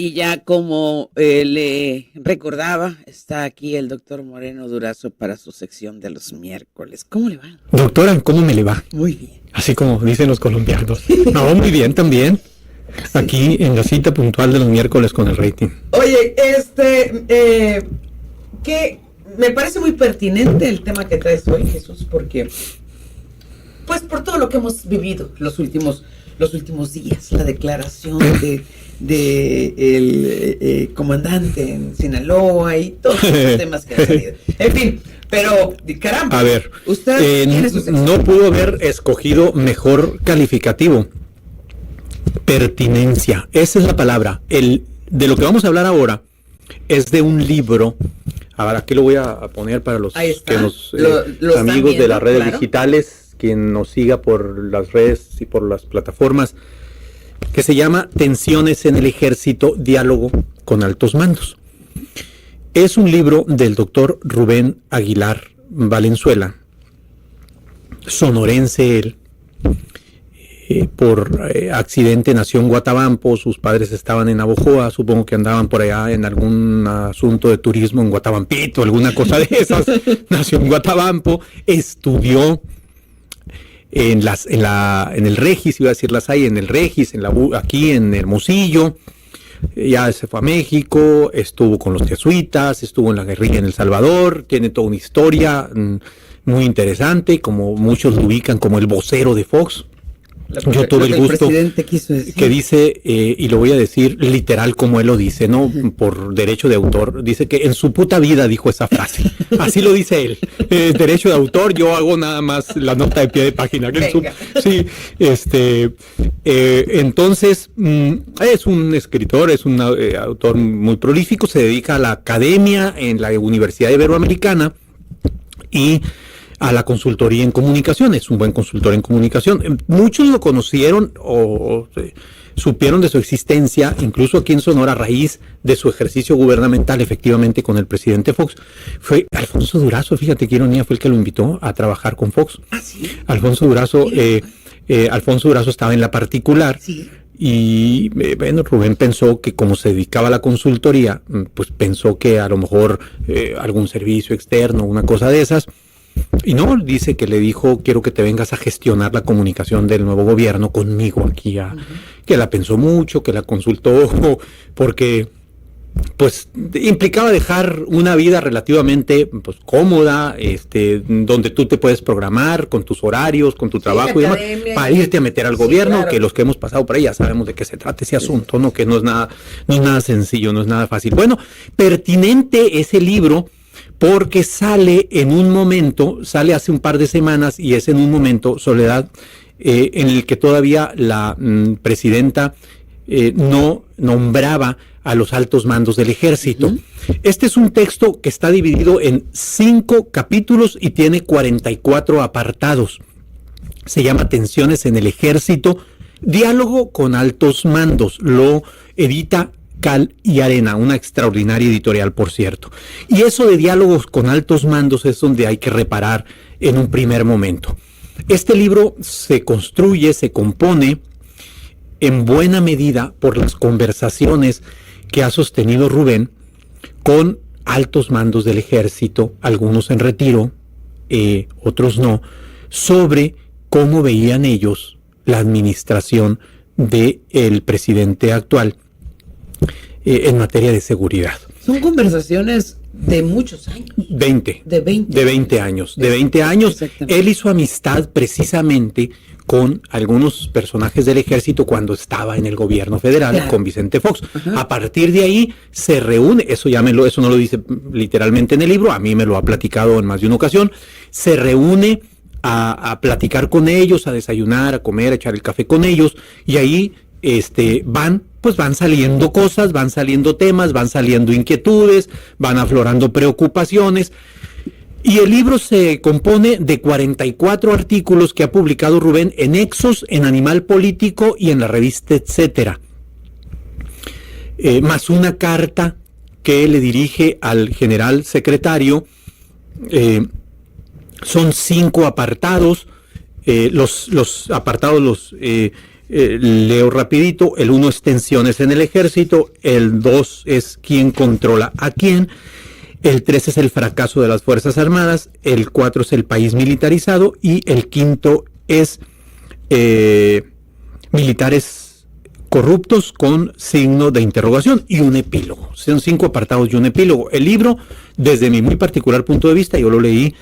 Y ya como le recordaba, está aquí el doctor Moreno Durazo para su sección de los miércoles. ¿Cómo le va? Doctora, ¿cómo me le va? Muy bien. Así como dicen los colombianos. No, muy bien también. Sí. Aquí en la cita puntual de los miércoles con el rating. Oye, que me parece muy pertinente el tema que traes hoy, Jesús, porque pues por todo lo que hemos vivido los últimos días, la declaración de el comandante en Sinaloa y todos los temas que han salido. En fin, pero caramba. A ver, usted no pudo haber escogido mejor calificativo. Pertinencia, esa es la palabra. De lo que vamos a hablar ahora es de un libro. Ahora aquí lo voy a poner para los amigos de las redes digitales, quien nos siga por las redes y por las plataformas, que se llama Tensiones en el Ejército, Diálogo con Altos Mandos. Es un libro del doctor Rubén Aguilar Valenzuela, sonorense él. Por accidente nació en Guatabampo, sus padres estaban en Navojoa, supongo que andaban por allá en algún asunto de turismo en Guatabampito, alguna cosa de esas. Nació en Guatabampo, estudió en el Regis, iba a decir las hay, en el Regis, aquí en Hermosillo, ya se fue a México, estuvo con los jesuitas, estuvo en la guerrilla en El Salvador, tiene toda una historia muy interesante, como muchos lo ubican como el vocero de Fox. Yo tuve el gusto que dice, y lo voy a decir literal como él lo dice, no por derecho de autor, dice que en su puta vida dijo esa frase, así lo dice él, derecho de autor, yo hago nada más la nota de pie de página. Entonces, es un escritor, es un autor muy prolífico, se dedica a la academia en la Universidad Iberoamericana y a la consultoría en comunicación, es un buen consultor en comunicación. Muchos lo conocieron o supieron de su existencia, incluso aquí en Sonora, a raíz de su ejercicio gubernamental, efectivamente, con el presidente Fox. Fue Alfonso Durazo, fíjate qué ironía, fue el que lo invitó a trabajar con Fox. ¿Ah, sí? Alfonso Durazo estaba en la particular. Sí. Y bueno, Rubén pensó que como se dedicaba a la consultoría, pues pensó que a lo mejor algún servicio externo, una cosa de esas. Y no, dice que le dijo, quiero que te vengas a gestionar la comunicación del nuevo gobierno conmigo aquí, que la pensó mucho, que la consultó, porque pues implicaba dejar una vida relativamente pues cómoda, donde tú te puedes programar con tus horarios, con tu trabajo y demás, para irte a meter al gobierno, claro. Que los que hemos pasado por ahí ya sabemos de qué se trata ese asunto, ¿no? Que no es nada sencillo, no es nada fácil. Bueno, pertinente ese libro, porque sale hace un par de semanas, y es en un momento, Soledad, en el que todavía la presidenta no nombraba a los altos mandos del ejército. Uh-huh. Este es un texto que está dividido en 5 capítulos y tiene 44 apartados. Se llama Tensiones en el Ejército, Diálogo con Altos Mandos. Lo edita Cal y Arena, una extraordinaria editorial, por cierto. Y eso de diálogos con altos mandos es donde hay que reparar en un primer momento. Este libro se compone en buena medida por las conversaciones que ha sostenido Rubén con altos mandos del ejército, algunos en retiro, otros no, sobre cómo veían ellos la administración del presidente actual en materia de seguridad. Son conversaciones de muchos años. 20 años. De 20 años. Él hizo amistad precisamente con algunos personajes del ejército cuando estaba en el gobierno federal, claro, con Vicente Fox. Ajá. A partir de ahí se reúne, eso no lo dice literalmente en el libro, a mí me lo ha platicado en más de una ocasión, se reúne a platicar con ellos, a desayunar, a comer, a echar el café con ellos, y ahí van saliendo cosas, van saliendo temas, van saliendo inquietudes, van aflorando preocupaciones, y el libro se compone de 44 artículos que ha publicado Rubén en Exos, en Animal Político y en la revista Etcétera, más una carta que le dirige al general secretario. Son 5 apartados, los apartados Leo rapidito. El 1 es tensiones en el ejército, el 2 es quién controla a quién, el 3 es el fracaso de las Fuerzas Armadas, el 4 es el país militarizado y el 5 es militares corruptos con signo de interrogación y un epílogo. Son 5 apartados y un epílogo. El libro, desde mi muy particular punto de vista, yo lo leí,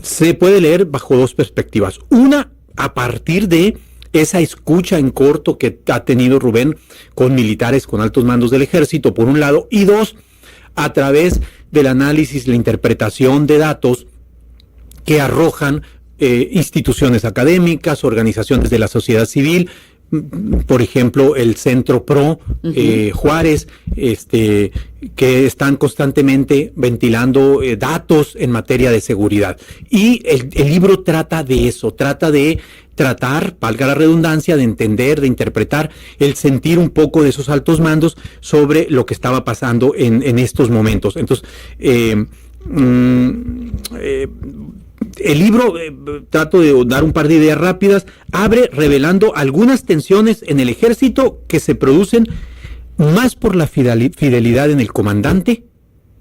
se puede leer bajo 2 perspectivas. Una, a partir de esa escucha en corto que ha tenido Rubén con militares, con altos mandos del ejército, por un lado, y 2, a través del análisis, la interpretación de datos que arrojan instituciones académicas, organizaciones de la sociedad civil, por ejemplo, el Centro PRO, Juárez, que están constantemente ventilando datos en materia de seguridad. Y el libro trata de eso, valga la redundancia, de entender, de interpretar el sentir un poco de esos altos mandos sobre lo que estaba pasando en estos momentos. Entonces, el libro, trato de dar un par de ideas rápidas, abre revelando algunas tensiones en el ejército que se producen más por la fidelidad en el comandante,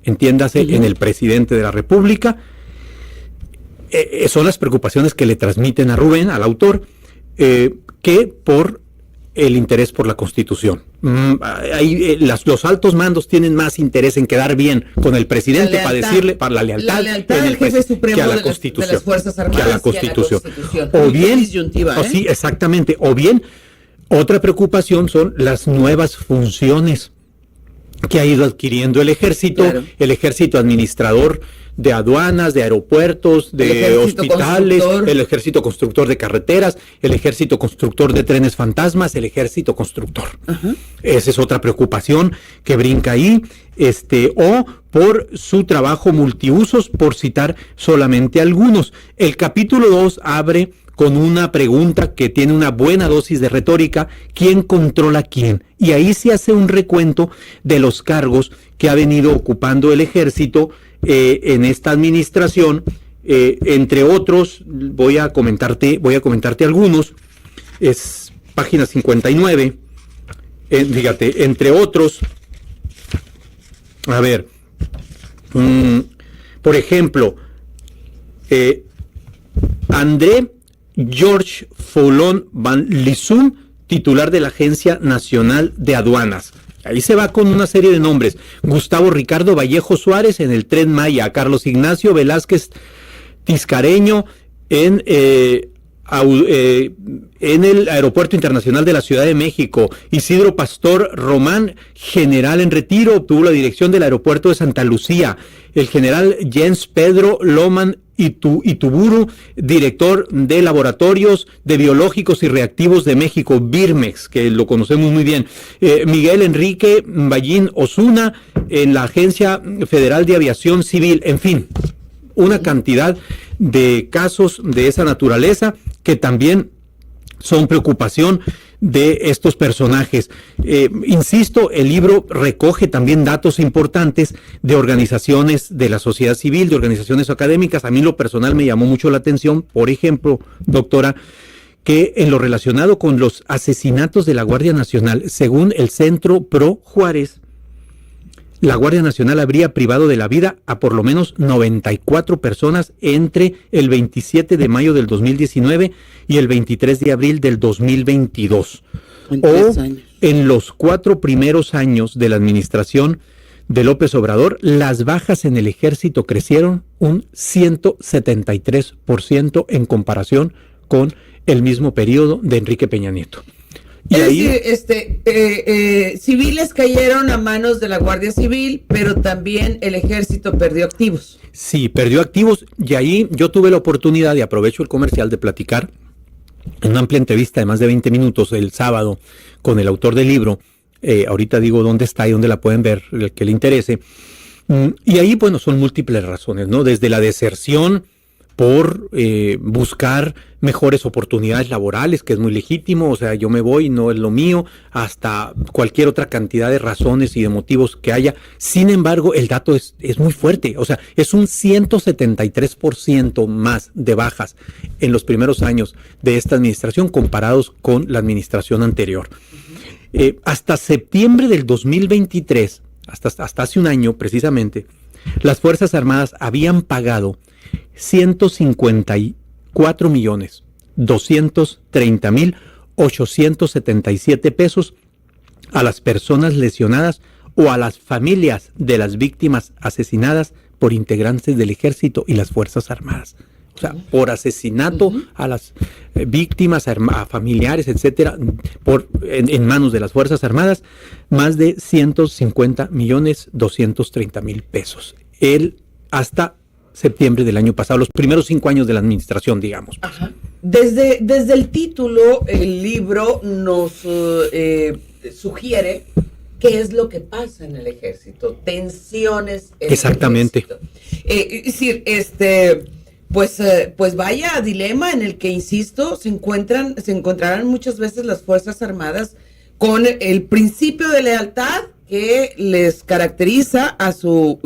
entiéndase, en el presidente de la República. Son las preocupaciones que le transmiten a Rubén, al autor, que por el interés por la Constitución. Los altos mandos tienen más interés en quedar bien con el presidente para decirle, para la lealtad del jefe supremo que a la de Constitución. Las Fuerzas Armadas, que a la Constitución. O bien, sí, exactamente. O bien, otra preocupación son las nuevas funciones que ha ido adquiriendo el ejército, el ejército administrador de aduanas, de aeropuertos, de hospitales, el ejército constructor de carreteras, el ejército constructor de trenes fantasmas, el ejército constructor. Esa es otra preocupación que brinca ahí, o por su trabajo multiusos, por citar solamente algunos. El capítulo 2 abre con una pregunta que tiene una buena dosis de retórica: ¿quién controla a quién? Y ahí se hace un recuento de los cargos que ha venido ocupando el ejército en esta administración, entre otros, voy a comentarte algunos. Es página 59, fíjate, entre otros, a ver, por ejemplo, André George Foulon Van Lissum, titular de la Agencia Nacional de Aduanas. Ahí se va con una serie de nombres: Gustavo Ricardo Vallejo Suárez en el Tren Maya, Carlos Ignacio Velázquez Tiscareño en el Aeropuerto Internacional de la Ciudad de México, Isidro Pastor Román, general en retiro, obtuvo la dirección del Aeropuerto de Santa Lucía, el general Jens Pedro Loman Ituburu, director de Laboratorios de Biológicos y Reactivos de México, Birmex, que lo conocemos muy bien, Miguel Enrique Ballín Osuna en la Agencia Federal de Aviación Civil, en fin, una cantidad de casos de esa naturaleza que también son preocupación de estos personajes. Insisto, el libro recoge también datos importantes de organizaciones de la sociedad civil, de organizaciones académicas. A mí en lo personal me llamó mucho la atención, por ejemplo, doctora, que en lo relacionado con los asesinatos de la Guardia Nacional, según el Centro PRO Juárez, la Guardia Nacional habría privado de la vida a por lo menos 94 personas entre el 27 de mayo del 2019 y el 23 de abril del 2022. O en los 4 primeros años de la administración de López Obrador, las bajas en el ejército crecieron un 173% en comparación con el mismo periodo de Enrique Peña Nieto. Y es decir, civiles cayeron a manos de la Guardia Civil, pero también el ejército perdió activos. Sí, perdió activos, y ahí yo tuve la oportunidad, y aprovecho el comercial, de platicar en una amplia entrevista de más de 20 minutos el sábado con el autor del libro. Ahorita digo dónde está y dónde la pueden ver, el que le interese. Y ahí, bueno, son múltiples razones, ¿no? Desde la deserción por buscar mejores oportunidades laborales, que es muy legítimo, o sea, yo me voy, no es lo mío, hasta cualquier otra cantidad de razones y de motivos que haya. Sin embargo, el dato es muy fuerte, o sea, es un 173% más de bajas en los primeros años de esta administración comparados con la administración anterior. Hasta septiembre del 2023, hasta hace un año precisamente, las Fuerzas Armadas habían pagado 154,230,877 pesos a las personas lesionadas o a las familias de las víctimas asesinadas por integrantes del Ejército y las Fuerzas Armadas. O sea, por asesinato a las víctimas, a familiares, etcétera, en manos de las Fuerzas Armadas, más de 150,230,000 pesos. Hasta septiembre del año pasado, los primeros 5 años de la administración, digamos. Ajá. Desde el título, el libro nos sugiere qué es lo que pasa en el ejército, tensiones en Exactamente. el ejército. Es decir, pues vaya dilema en el que, insisto, se encontrarán muchas veces las Fuerzas Armadas con el principio de lealtad que les caracteriza a su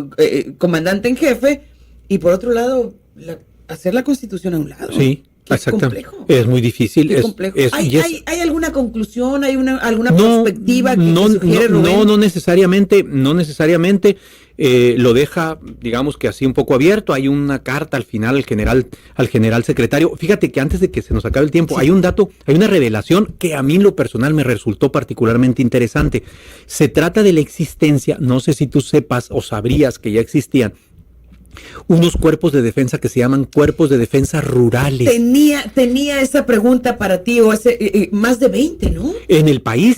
comandante en jefe, y por otro lado, hacer la Constitución a un lado. Sí, exactamente. Es muy difícil. Es complejo. ¿Hay alguna conclusión? ¿Hay alguna perspectiva que sugiere Rubén? No necesariamente. Lo deja, digamos que así un poco abierto. Hay una carta al final al general secretario. Fíjate que antes de que se nos acabe el tiempo, sí, hay un dato, hay una revelación que a mí en lo personal me resultó particularmente interesante. Se trata de la existencia, no sé si tú sepas o sabrías que ya existían, unos cuerpos de defensa que se llaman cuerpos de defensa rurales. Tenía esa pregunta para ti, más de 20, ¿no? En el país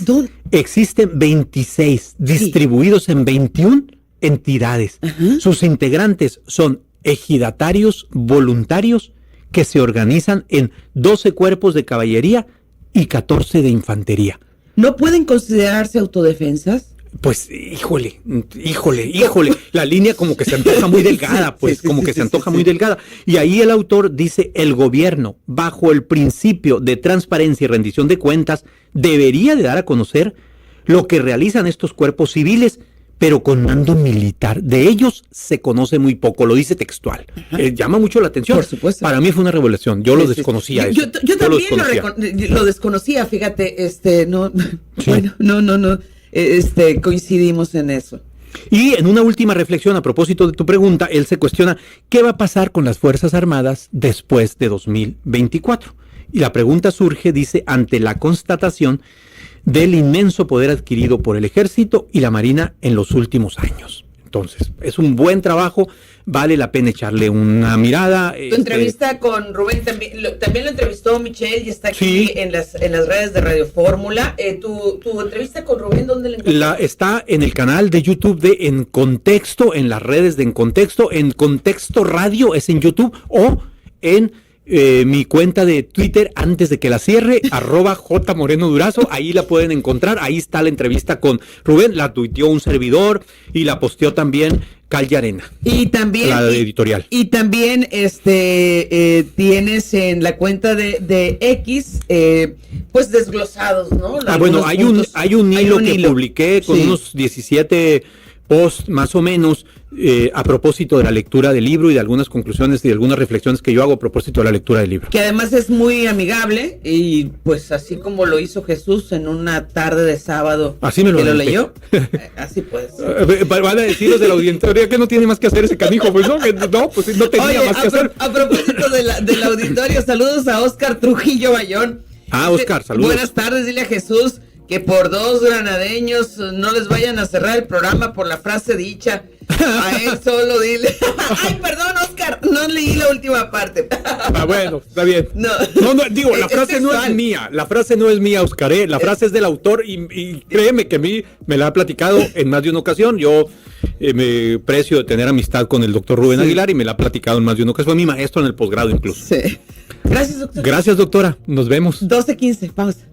existen 26, distribuidos en 21 entidades. Ajá. Sus integrantes son ejidatarios voluntarios que se organizan en 12 cuerpos de caballería y 14 de infantería. ¿No pueden considerarse autodefensas? Pues, híjole, la línea como que se antoja muy delgada, muy delgada. Y ahí el autor dice, el gobierno, bajo el principio de transparencia y rendición de cuentas, debería de dar a conocer lo que realizan estos cuerpos civiles, pero con mando militar. De ellos se conoce muy poco, lo dice textual. Llama mucho la atención. Por supuesto. Para mí fue una revelación, yo lo desconocía. Yo también lo desconocía, fíjate, no. Coincidimos en eso. Y en una última reflexión a propósito de tu pregunta, él se cuestiona qué va a pasar con las Fuerzas Armadas después de 2024. Y la pregunta surge, dice, ante la constatación del inmenso poder adquirido por el Ejército y la Marina en los últimos años. Entonces, es un buen trabajo, vale la pena echarle una mirada. Tu entrevista con Rubén también lo entrevistó Michelle y está aquí, sí, en las redes de Radio Fórmula. Tu entrevista con Rubén, ¿dónde la encontramos? Está en el canal de YouTube de En Contexto, en las redes de En Contexto Radio es en YouTube, o en mi cuenta de Twitter antes de que la cierre, @JMorenoDurazo, ahí la pueden encontrar, ahí está la entrevista con Rubén, la tuiteó un servidor y la posteó también Calle Arena. Y también la editorial. Y también tienes en la cuenta de X pues desglosados, ¿no? Bueno, hay un hilo que publiqué con unos 17 posts más o menos a propósito de la lectura del libro y de algunas conclusiones y de algunas reflexiones que yo hago a propósito de la lectura del libro. Que además es muy amigable y pues así como lo hizo Jesús en una tarde de sábado. Así me lo leyó. Así pues. Van a decir los de la auditoría que no tiene más que hacer ese canijo, pues no tenía más que hacer. A propósito del auditorio, saludos a Oscar Trujillo Bayón. Oscar, saludos. Buenas tardes, dile a Jesús que por 2 granadeños no les vayan a cerrar el programa por la frase dicha. A él solo dile. Ay, perdón, Oscar, no leí la última parte. Bueno, está bien. No, digo, la frase no es mía. La frase no es mía, Oscar. La frase es del autor y créeme que a mí me la ha platicado en más de una ocasión. Yo me precio de tener amistad con el doctor Rubén Aguilar y me la ha platicado en más de una ocasión. Fue mi maestro en el posgrado incluso. Sí. Gracias, doctor. Gracias, doctora. Nos vemos. 12:15, pausa.